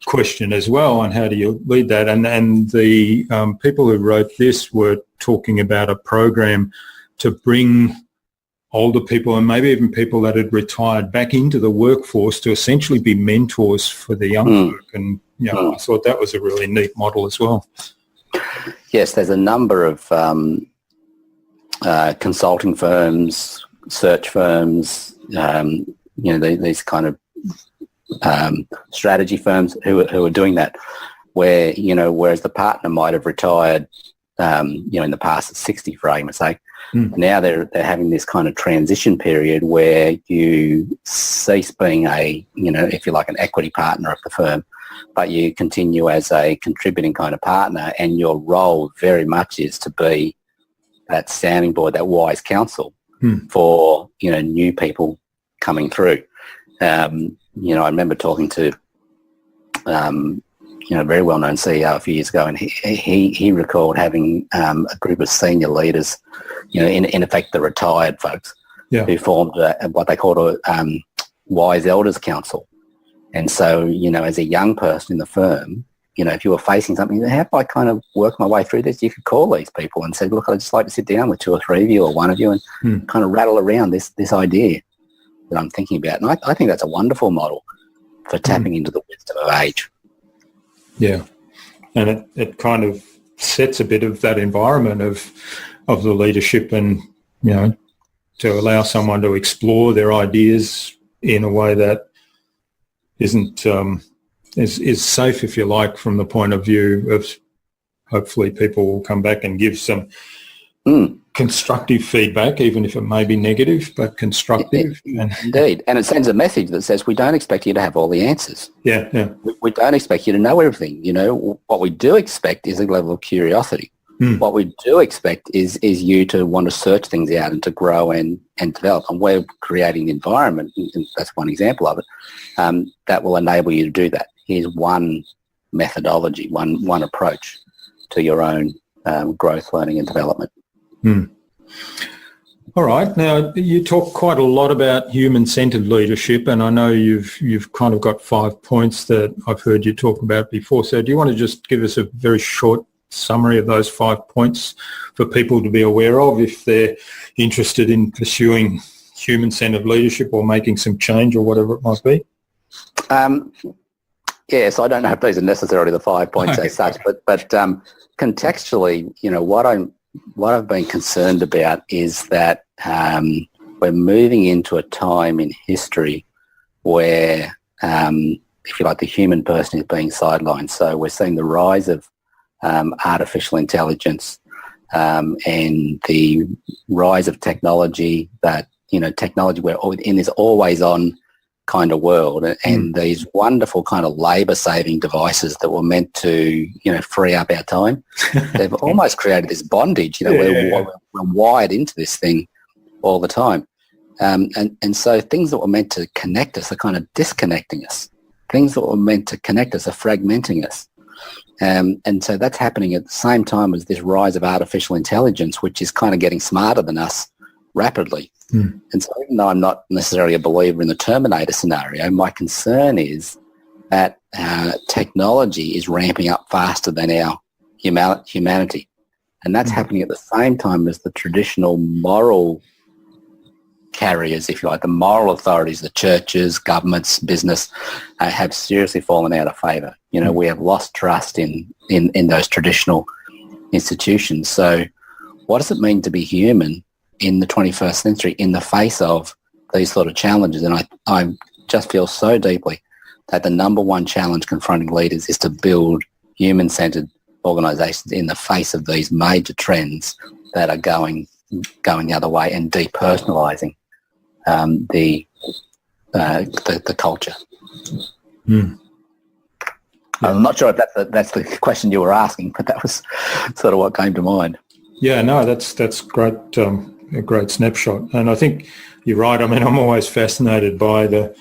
S2: question as well, on how do you lead that. And the people who wrote this were talking about a program to bring older people and maybe even people that had retired back into the workforce to essentially be mentors for the young folk. And I thought that was a really neat model as well.
S3: Yes, there's a number of consulting firms, search firms, these kind of strategy firms who are doing that, where, whereas the partner might have retired, in the past at 60, for argument's sake, now they're having this kind of transition period where you cease being a, if you like, an equity partner of the firm, but you continue as a contributing kind of partner, and your role very much is to be that sounding board, that wise counsel for, new people coming through. I remember talking to, a very well-known CEO a few years ago, and he recalled having a group of senior leaders, in effect the retired folks, who formed what they called a wise elders council. And so, as a young person in the firm, if you were facing something, how do I kind of work my way through this? You could call these people and say, look, I'd just like to sit down with 2 or 3 of you or one of you and kind of rattle around this idea that I'm thinking about. And I think that's a wonderful model for tapping into the wisdom of age.
S2: Yeah. And it kind of sets a bit of that environment of the leadership, and, to allow someone to explore their ideas in a way that isn't is safe, if you like, from the point of view of hopefully people will come back and give some constructive feedback, even if it may be negative, but constructive.
S3: Indeed. And it sends a message that says we don't expect you to have all the answers.
S2: Yeah.
S3: We don't expect you to know everything. What we do expect is a level of curiosity. What we do expect is you to want to search things out and to grow and develop. And we're creating an environment, and that's one example of it, that will enable you to do that. Here's one methodology, one approach to your own growth, learning and development.
S2: All right. Now, you talk quite a lot about human-centred leadership, and I know you've kind of got 5 points that I've heard you talk about before. So do you want to just give us a very short summary of those 5 points for people to be aware of if they're interested in pursuing human-centred leadership or making some change or whatever it might be?
S3: Yes, I don't know if these are necessarily the 5 points as such, but contextually, what I've been concerned about is that we're moving into a time in history where, if you like, the human person is being sidelined. So we're seeing the rise of artificial intelligence and the rise of technology that, technology, we're in this always-on kind of world, and these wonderful kind of labour-saving devices that were meant to, free up our time. They've almost created this bondage, we're wired into this thing all the time. And so things that were meant to connect us are kind of disconnecting us. Things that were meant to connect us are fragmenting us. And so that's happening at the same time as this rise of artificial intelligence, which is kind of getting smarter than us rapidly. And so even though I'm not necessarily a believer in the Terminator scenario, my concern is that technology is ramping up faster than our humanity. And that's happening at the same time as the traditional moral carriers, if you like, the moral authorities, the churches, governments, business, have seriously fallen out of favour. We have lost trust in those traditional institutions. So what does it mean to be human in the 21st century in the face of these sort of challenges? And I just feel so deeply that the number one challenge confronting leaders is to build human-centred organisations in the face of these major trends that are going the other way and depersonalising the culture. I'm not sure if that's the question you were asking, but that was sort of what came to mind.
S2: Yeah, no, that's great, a great snapshot. And I think you're right. I mean, I'm always fascinated by the,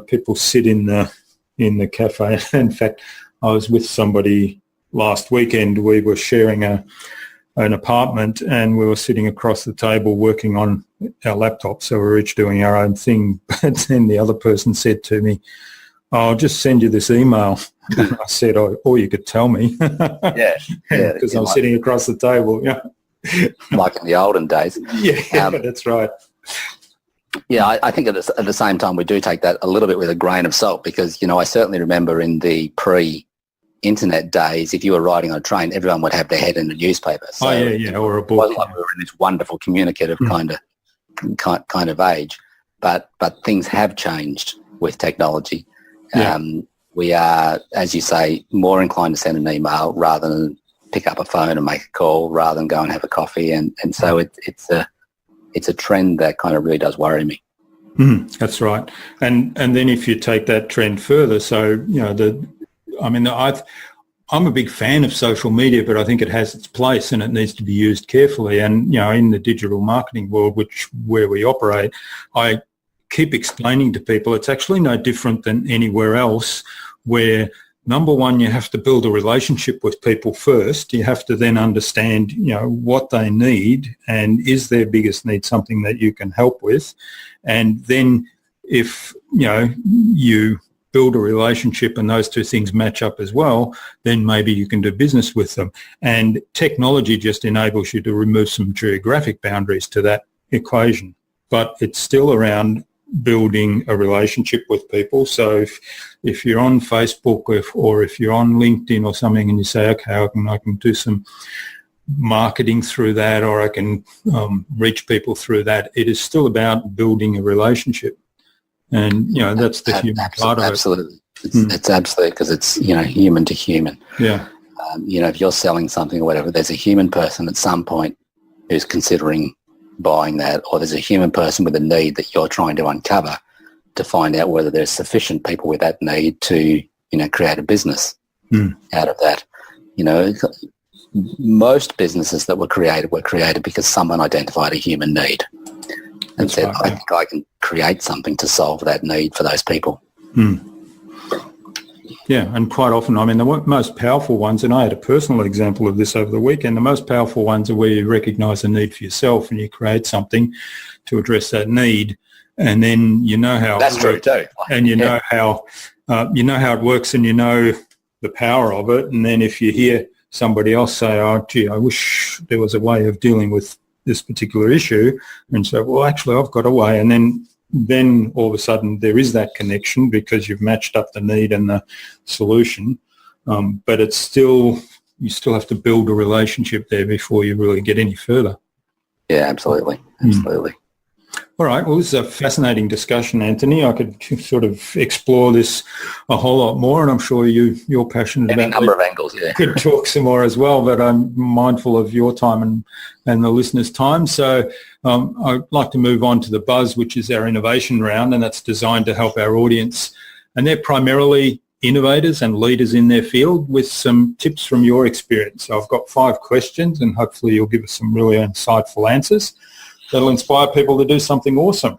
S2: people sit in the cafe. In fact, I was with somebody last weekend. We were sharing an apartment, and we were sitting across the table working on our laptops. So we were each doing our own thing. But then the other person said to me, "I'll just send you this email." And I said, "Or you could tell me."
S3: Yeah.
S2: Because I'm sitting across the table. Yeah.
S3: Like in the olden days.
S2: Yeah, that's right.
S3: Yeah, I think at the same time we do take that a little bit with a grain of salt, because, I certainly remember in the pre-internet days, if you were riding on a train, everyone would have their head in a newspaper. So
S2: or a book.
S3: It wasn't like we were in this wonderful communicative kind of age, but things have changed with technology.
S2: Yeah.
S3: We are, as you say, more inclined to send an email rather than pick up a phone and make a call, rather than go and have a coffee, and so it's a trend that kind of really does worry me.
S2: That's right. And then if you take that trend further, so I'm a big fan of social media, but I think it has its place and it needs to be used carefully. And in the digital marketing world, where we operate, I keep explaining to people it's actually no different than anywhere else, where number one, you have to build a relationship with people first. You have to then understand, what they need, and is their biggest need something that you can help with. And then if, you build a relationship and those two things match up as well, then maybe you can do business with them. And technology just enables you to remove some geographic boundaries to that equation. But it's still around building a relationship with people. So if you're on Facebook or if you're on LinkedIn or something, and you say, okay, I can do some marketing through that, or I can reach people through that, it is still about building a relationship. And, that's the human part of it.
S3: Absolutely. It's absolutely, because it's, human to human.
S2: Yeah.
S3: If you're selling something or whatever, there's a human person at some point who's considering buying that, or there's a human person with a need that you're trying to uncover to find out whether there's sufficient people with that need to, create a business out of that. Most businesses that were created because someone identified a human need and said, I think I can create something to solve that need for those people.
S2: Yeah, and quite often, the most powerful ones, and I had a personal example of this over the weekend, the most powerful ones are where you recognise a need for yourself and you create something to address that need, and then how
S3: that's true too,
S2: and know how it works, and the power of it. And then if you hear somebody else say, "Oh, gee, I wish there was a way of dealing with this particular issue," and so, well, actually, I've got a way, and then all of a sudden there is that connection because you've matched up the need and the solution. But you still have to build a relationship there before you really get any further.
S3: Yeah, absolutely.
S2: All right. Well, this is a fascinating discussion, Anthony. I could sort of explore this a whole lot more, and I'm sure you're passionate about it.
S3: Any number of angles, yeah.
S2: Could talk some more as well, but I'm mindful of your time and the listeners' time. So I'd like to move on to the Buzz, which is our innovation round, and that's designed to help our audience. And they're primarily innovators and leaders in their field, with some tips from your experience. So I've got 5 questions, and hopefully you'll give us some really insightful answers that'll inspire people to do something awesome.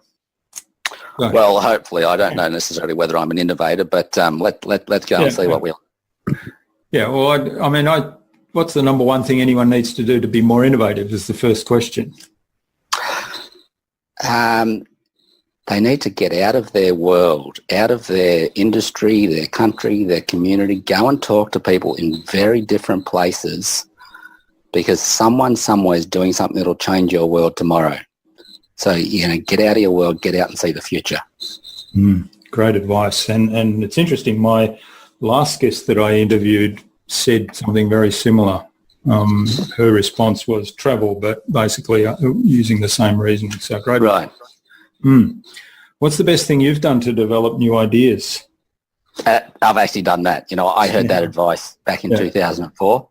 S2: So,
S3: well, hopefully. I don't know necessarily whether I'm an innovator, but let's go and see what we'll...
S2: Yeah, well, what's the number one thing anyone needs to do to be more innovative is the first question.
S3: They need to get out of their world, out of their industry, their country, their community, go and talk to people in very different places, because someone somewhere is doing something that will change your world tomorrow. So, get out of your world, get out and see the future.
S2: Great advice. And it's interesting, my last guest that I interviewed said something very similar. her response was travel, but basically using the same reasoning. So great.
S3: Right.
S2: What's the best thing you've done to develop new ideas?
S3: I've actually done that. I heard that advice back in 2004,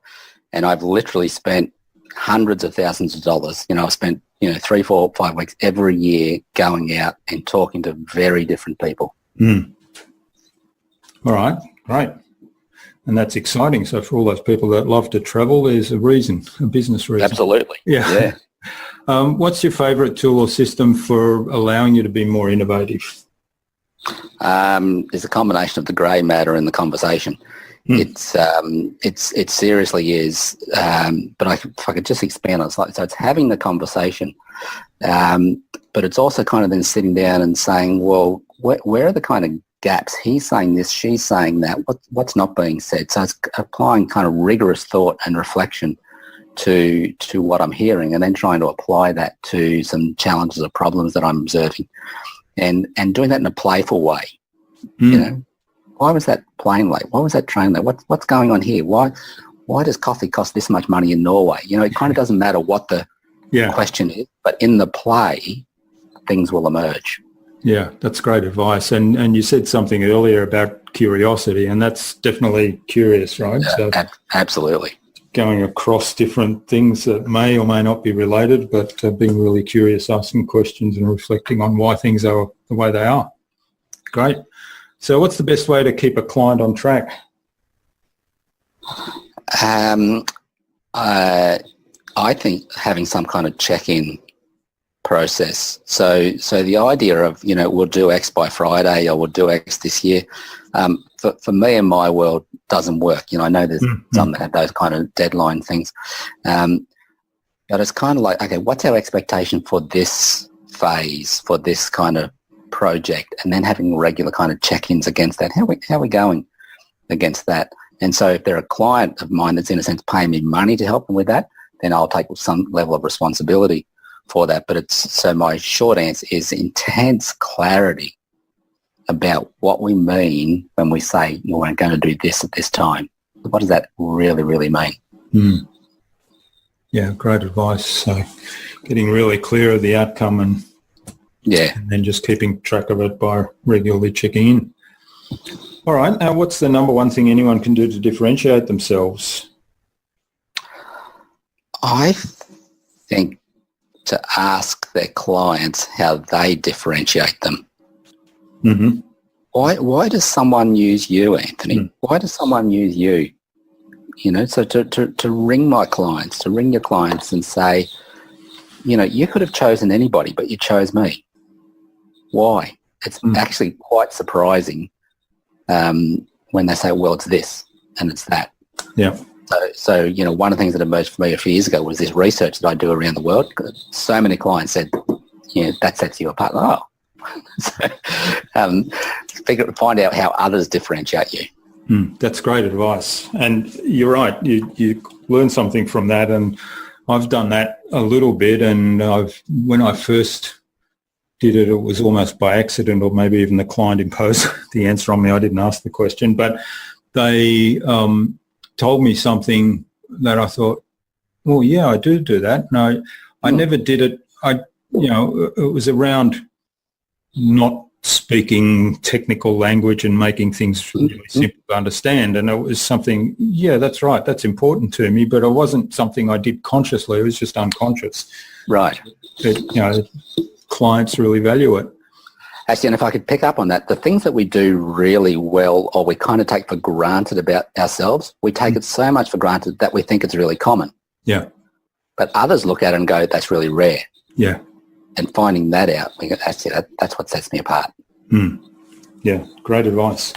S3: and I've literally spent hundreds of thousands of dollars. I've spent 3, 4, 5 weeks every year going out and talking to very different people.
S2: All right, great. And that's exciting. So for all those people that love to travel, there's a reason, a business reason.
S3: Absolutely. Yeah.
S2: What's your favourite tool or system for allowing you to be more innovative?
S3: It's a combination of the grey matter and the conversation. It seriously is. But if I could just expand on it slightly. So it's having the conversation, but it's also kind of then sitting down and saying, well, where are the kind of gaps? He's saying this, she's saying that. What's not being said? So it's applying kind of rigorous thought and reflection to what I'm hearing, and then trying to apply that to some challenges or problems that I'm observing, and doing that in a playful way. Why was that plane late? Why was that train late? What's going on here? Why does coffee cost this much money in Norway? It kind of doesn't matter what the question is, but in the play, things will emerge.
S2: Yeah, that's great advice. And you said something earlier about curiosity, and that's definitely curious, right?
S3: So absolutely.
S2: Going across different things that may or may not be related, but being really curious, asking questions and reflecting on why things are the way they are. Great. So what's the best way to keep a client on track?
S3: I think having some kind of check-in process. So the idea of, we'll do X by Friday or we'll do X this year, for me in my world doesn't work. I know there's some that have those kind of deadline things. But it's kind of like, okay, what's our expectation for this phase, for this kind of project, and then having regular kind of check-ins against that. How are we going against that? And so if they're a client of mine that's in a sense paying me money to help them with that, then I'll take some level of responsibility for that. But so my short answer is intense clarity about what we mean when we say we're going to do this at this time. What does that really, really mean?
S2: Yeah, great advice. So getting really clear of the outcome and then just keeping track of it by regularly checking in. All right. Now, what's the number one thing anyone can do to differentiate themselves?
S3: I think to ask their clients how they differentiate them.
S2: Mm-hmm.
S3: Why does someone use you, Anthony? Why does someone use you? So to ring my clients, to ring your clients and say, you could have chosen anybody, but you chose me. Why? It's actually quite surprising when they say, well, it's this and it's that.
S2: Yeah.
S3: So one of the things that emerged for me a few years ago was this research that I do around the world. So many clients said, that sets you apart. Oh. So find out how others differentiate you.
S2: That's great advice. And you're right. You learn something from that. And I've done that a little bit. And when I first did it, it was almost by accident, or maybe even the client imposed the answer on me. I didn't ask the question, but they told me something that I thought, well, yeah, I do that. No, I never did it. It was around not speaking technical language and making things really simple to understand. And it was something, yeah, that's right, that's important to me, but it wasn't something I did consciously. It was just unconscious.
S3: Right.
S2: Clients really value it.
S3: Actually, and if I could pick up on that, the things that we do really well, or we kind of take for granted about ourselves, we take it so much for granted that we think it's really common.
S2: Yeah.
S3: But others look at it and go, that's really rare.
S2: Yeah.
S3: And finding that out, we go, actually, that's what sets me apart.
S2: Yeah, great advice.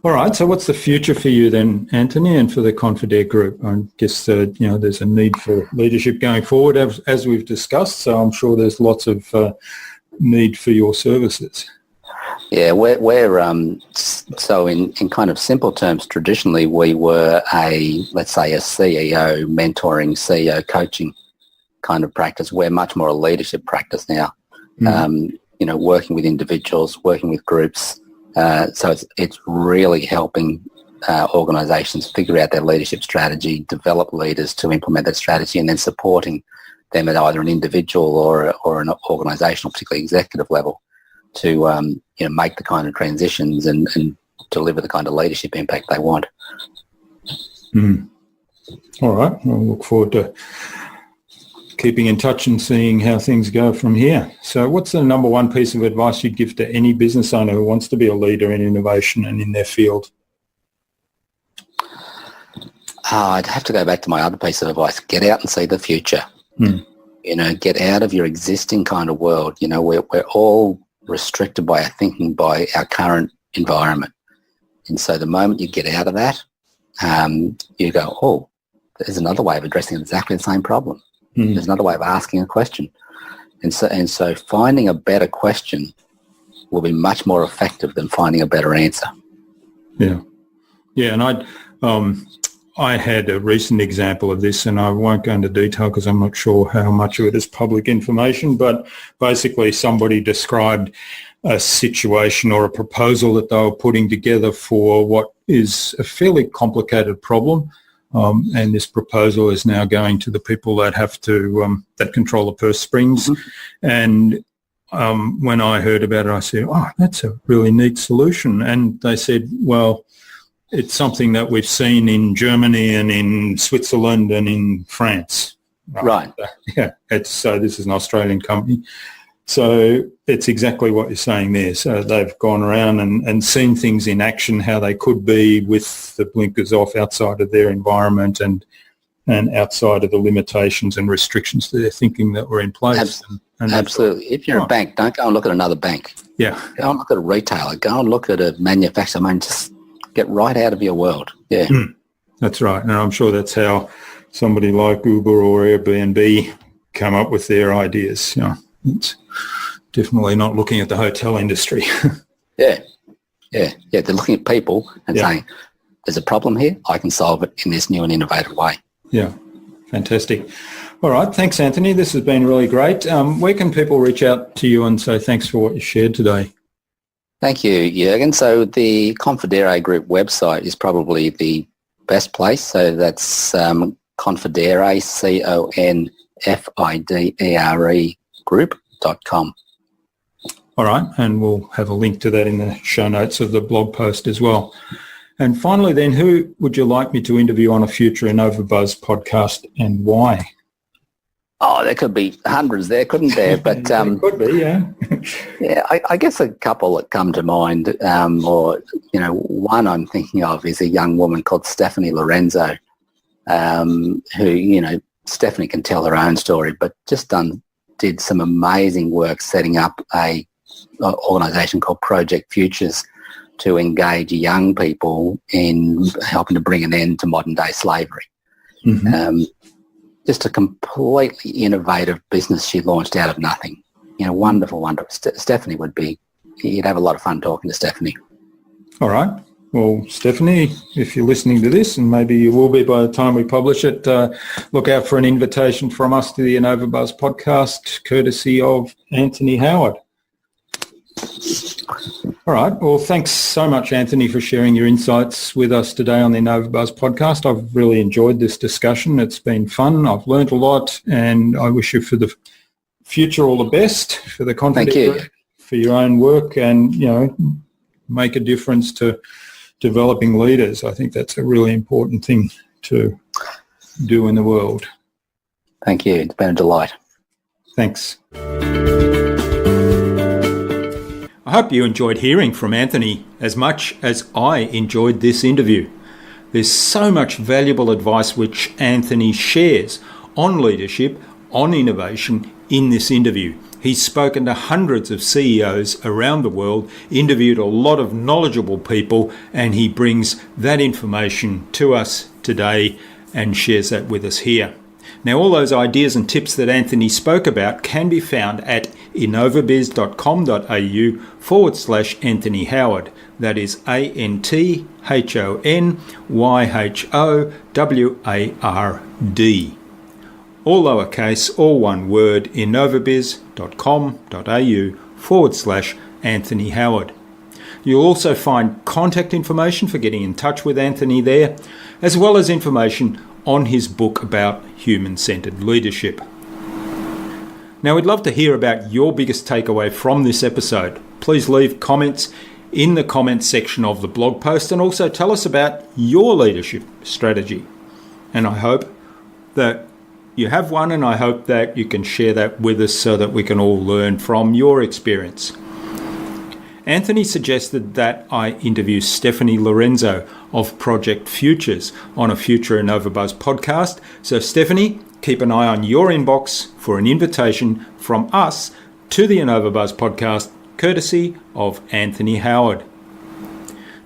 S2: All right, so what's the future for you then, Anthony, and for the Confidere Group? I guess, there's a need for leadership going forward, as we've discussed, so I'm sure there's lots of need for your services.
S3: Yeah, we're so in kind of simple terms, traditionally we were let's say a CEO mentoring, CEO coaching kind of practice. We're much more a leadership practice now, working with individuals, working with groups. So it's really helping organisations figure out their leadership strategy, develop leaders to implement that strategy, and then supporting them at either an individual or an organisational, particularly executive level, to make the kind of transitions and deliver the kind of leadership impact they want.
S2: Mm. All right. I'll look forward to keeping in touch and seeing how things go from here. So what's the number one piece of advice you'd give to any business owner who wants to be a leader in innovation and in their field?
S3: I'd have to go back to my other piece of advice. Get out and see the future. Get out of your existing kind of world. We're all restricted by our thinking, by our current environment. And so the moment you get out of that, you go, oh, there's another way of addressing exactly the same problem. There's another way of asking a question. And so finding a better question will be much more effective than finding a better answer. Yeah.
S2: Yeah, and I had a recent example of this, and I won't go into detail because I'm not sure how much of it is public information, but basically somebody described a situation or a proposal that they were putting together for what is a fairly complicated problem. And this proposal is now going to the people that have to, that control the purse strings. And when I heard about it, I said, oh, that's a really neat solution. And they said, well, it's something that we've seen in Germany and in Switzerland and in France.
S3: Right.
S2: Yeah. This is an Australian company. So it's exactly what you're saying there. So they've gone around and seen things in action, how they could be with the blinkers off outside of their environment and outside of the limitations and restrictions to their thinking that were in place.
S3: Absolutely. If you're a bank, don't go and look at another bank.
S2: Yeah.
S3: Go and look at a retailer. Go and look at a manufacturer. Just get right out of your world. Yeah.
S2: That's right. And I'm sure that's how somebody like Uber or Airbnb come up with their ideas. It's definitely not looking at the hotel industry.
S3: Yeah. They're looking at people and saying, there's a problem here. I can solve it in this new and innovative way.
S2: Yeah. Fantastic. All right. Thanks, Anthony. This has been really great. Where can people reach out to you and say thanks for what you shared today?
S3: Thank you, Jürgen. So the Confidere Group website is probably the best place. So that's Confidere, Confidere group.com.
S2: All right, and we'll have a link to that in the show notes of the blog post as well. And finally then, who would you like me to interview on a future InnovaBuzz podcast and why?
S3: Oh, there could be hundreds there, couldn't there? But
S2: there could be, yeah.
S3: Yeah, I guess a couple that come to mind, one I'm thinking of is a young woman called Stephanie Lorenzo, who, Stephanie can tell her own story, but did some amazing work setting up an organisation called Project Futures to engage young people in helping to bring an end to modern day slavery. Just a completely innovative business she launched out of nothing. Wonderful. Stephanie you'd have a lot of fun talking to Stephanie. All
S2: right. Well, Stephanie, if you're listening to this, and maybe you will be by the time we publish it, look out for an invitation from us to the InnovaBuzz podcast, courtesy of Anthony Howard. All right. Well, thanks so much, Anthony, for sharing your insights with us today on the InnovaBuzz podcast. I've really enjoyed this discussion. It's been fun. I've learned a lot, and I wish you for the future all the best for the Confidere Group, for your own work, and, make a difference to developing leaders. I think that's a really important thing to do in the world.
S3: Thank you. It's been a delight.
S2: Thanks. I hope you enjoyed hearing from Anthony as much as I enjoyed this interview. There's so much valuable advice which Anthony shares on leadership, on innovation in this interview. He's spoken to hundreds of CEOs around the world, interviewed a lot of knowledgeable people, and he brings that information to us today and shares that with us here. Now, all those ideas and tips that Anthony spoke about can be found at innovabiz.com.au/Anthony Howard. That is ANTHONYHOWARD. All lowercase, all one word, innovabiz.com.au/Anthony Howard. You'll also find contact information for getting in touch with Anthony there, as well as information on his book about human-centered leadership. Now, we'd love to hear about your biggest takeaway from this episode. Please leave comments in the comments section of the blog post and also tell us about your leadership strategy. And I hope that you have one, and I hope that you can share that with us so that we can all learn from your experience. Anthony suggested that I interview Stephanie Lorenzo of Project Futures on a future InnovaBuzz podcast. So Stephanie, keep an eye on your inbox for an invitation from us to the InnovaBuzz podcast, courtesy of Anthony Howard.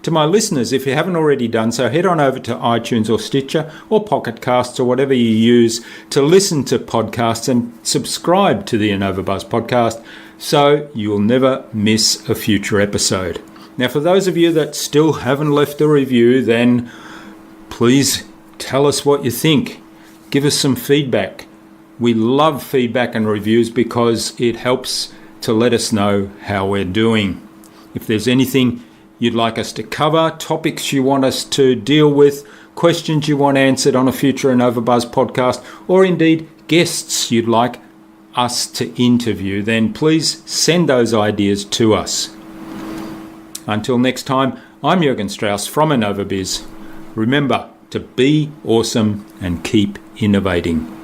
S2: To my listeners, if you haven't already done so, head on over to iTunes or Stitcher or Pocket Casts or whatever you use to listen to podcasts and subscribe to the InnovaBuzz podcast so you'll never miss a future episode. Now, for those of you that still haven't left a review, then please tell us what you think. Give us some feedback. We love feedback and reviews because it helps to let us know how we're doing. If there's anything you'd like us to cover, topics you want us to deal with, questions you want answered on a future InnovaBuzz podcast, or indeed guests you'd like us to interview, then please send those ideas to us. Until next time, I'm Jürgen Strauss from InnovaBuzz. Remember to be awesome and keep innovating.